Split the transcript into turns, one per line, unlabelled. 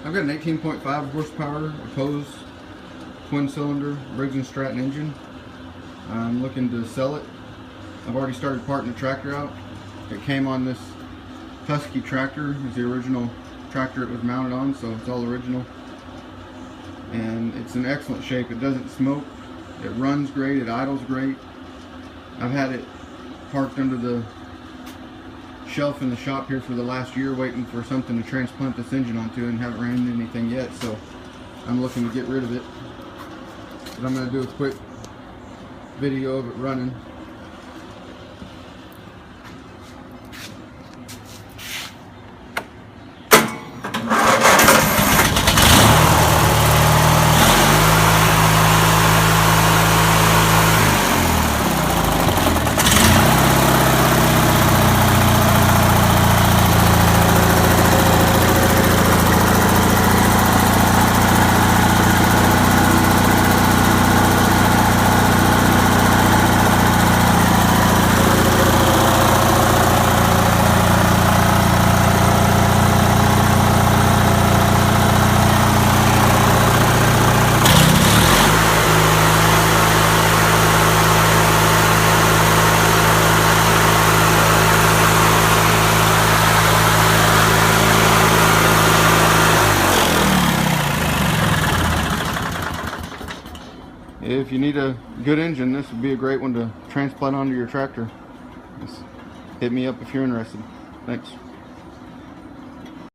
I've got an 18.5 horsepower opposed twin cylinder Briggs and Stratton engine. I'm looking to sell it. I've already started parting the tractor out. It came on this Husky tractor. It's the original tractor it was mounted on, so it's all original. And it's in excellent shape. It doesn't smoke. It runs great. It idles great. I've had it parked under the shelf in the shop here for the last year waiting for something to transplant this engine onto, and haven't ran into anything yet, so I'm looking to get rid of it. But I'm going to do a quick video of it running. If you need a good engine, this would be a great one to transplant onto your tractor. Just hit me up if you're interested. Thanks.